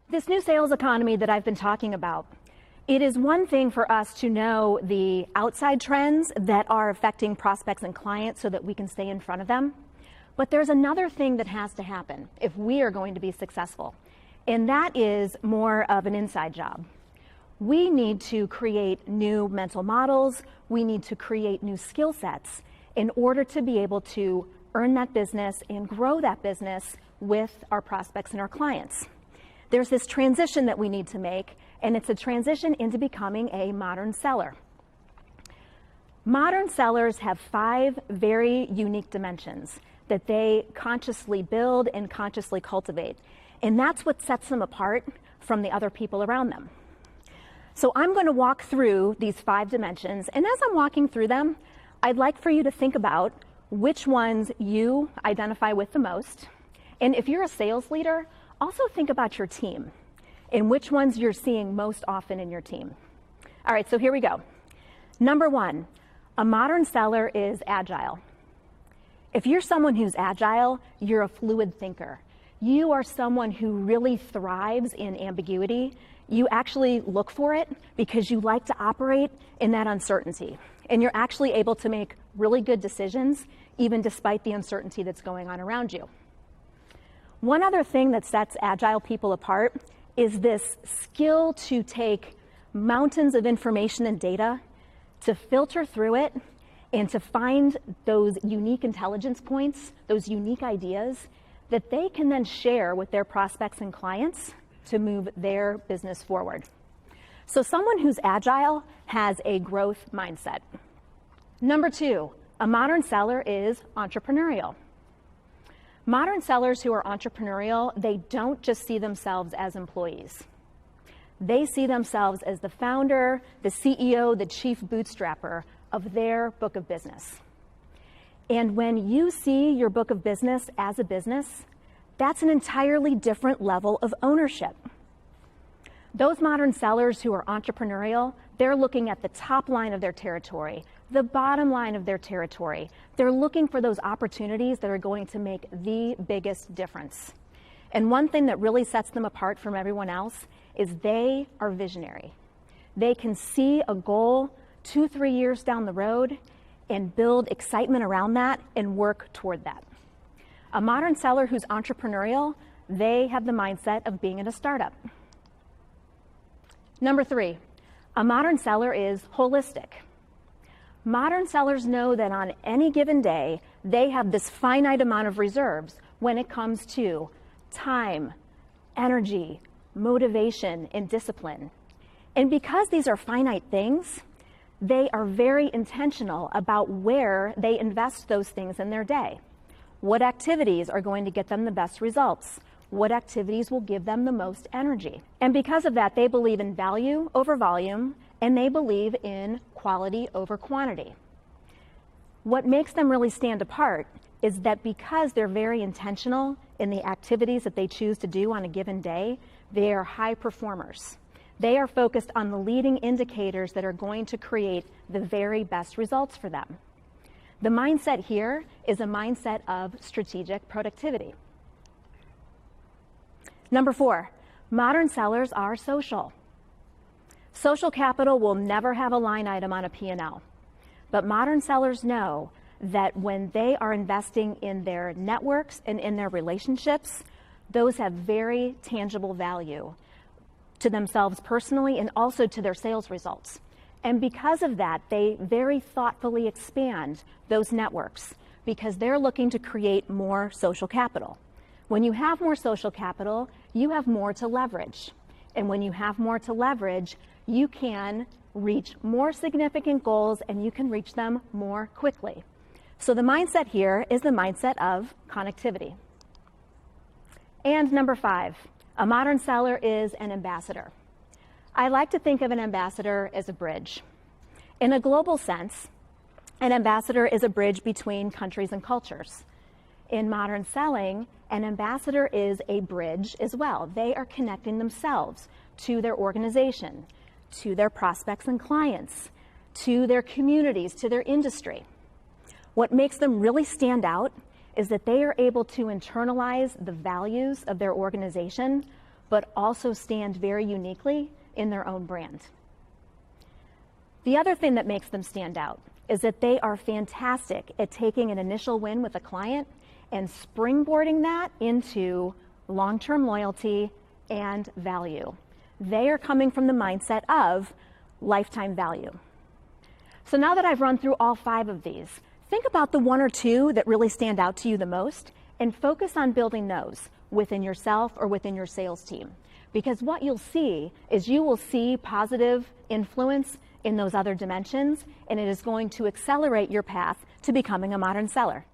This new sales economy that I've been talking about, it is one thing for us to know the outside trends that are affecting prospects and clients so that we can stay in front of them. But there's another thing that has to happen if we are going to be successful, and that is more of an inside job. We need to create new mental models. We need to create new skill sets in order to be able to earn that business and grow that business with our prospects and our clients. There's this transition that we need to make, and it's a transition into becoming a modern seller. Modern sellers have 5 very unique dimensions that they consciously build and consciously cultivate. And that's what sets them apart from the other people around them. So I'm going to walk through these 5 dimensions, and as I'm walking through them, I'd like for you to think about which ones you identify with the most. And if you're a sales leader, also think about your team and which ones you're seeing most often in your team. All right, so here we go. Number 1, a modern seller is agile. If you're someone who's agile, you're a fluid thinker. You are someone who really thrives in ambiguity. You actually look for it because you like to operate in that uncertainty. And you're actually able to make really good decisions even despite the uncertainty that's going on around you. One other thing that sets agile people apart is this skill to take mountains of information and data, to filter through it, and to find those unique intelligence points, those unique ideas that they can then share with their prospects and clients to move their business forward. So someone who's agile has a growth mindset. Number 2, a modern seller is entrepreneurial. Modern sellers who are entrepreneurial, they don't just see themselves as employees. They see themselves as the founder, the CEO, the chief bootstrapper of their book of business. And when you see your book of business as a business, that's an entirely different level of ownership. Those modern sellers who are entrepreneurial, they're looking at the top line of their territory, the bottom line of their territory. They're looking for those opportunities that are going to make the biggest difference. And one thing that really sets them apart from everyone else is they are visionary. They can see a goal 2-3 years down the road and build excitement around that and work toward that. A modern seller who's entrepreneurial, they have the mindset of being in a startup. Number 3, a modern seller is holistic. Modern sellers know that on any given day, they have this finite amount of reserves when it comes to time, energy, motivation, and discipline. And because these are finite things, they are very intentional about where they invest those things in their day. What activities are going to get them the best results? What activities will give them the most energy? And because of that, they believe in value over volume, and they believe in quality over quantity. What makes them really stand apart is that because they're very intentional in the activities that they choose to do on a given day, they are high performers. They are focused on the leading indicators that are going to create the very best results for them. The mindset here is a mindset of strategic productivity. Number 4, modern sellers are social. Social capital will never have a line item on a P&L, but modern sellers know that when they are investing in their networks and in their relationships, those have very tangible value to themselves personally and also to their sales results. And because of that, they very thoughtfully expand those networks because they're looking to create more social capital. When you have more social capital, you have more to leverage. And when you have more to leverage, you can reach more significant goals and you can reach them more quickly. So the mindset here is the mindset of connectivity. And number 5, a modern seller is an ambassador. I like to think of an ambassador as a bridge. In a global sense, an ambassador is a bridge between countries and cultures. In modern selling, an ambassador is a bridge as well. They are connecting themselves to their organization, to their prospects and clients, to their communities, to their industry. What makes them really stand out is that they are able to internalize the values of their organization but also stand very uniquely in their own brand. The other thing that makes them stand out is that they are fantastic at taking an initial win with a client and springboarding that into long-term loyalty and value. They are coming from the mindset of lifetime value. So now that I've run through all 5 of these, think about the 1 or 2 that really stand out to you the most and focus on building those within yourself or within your sales team. Because what you'll see is you will see positive influence in those other dimensions, and it is going to accelerate your path to becoming a modern seller.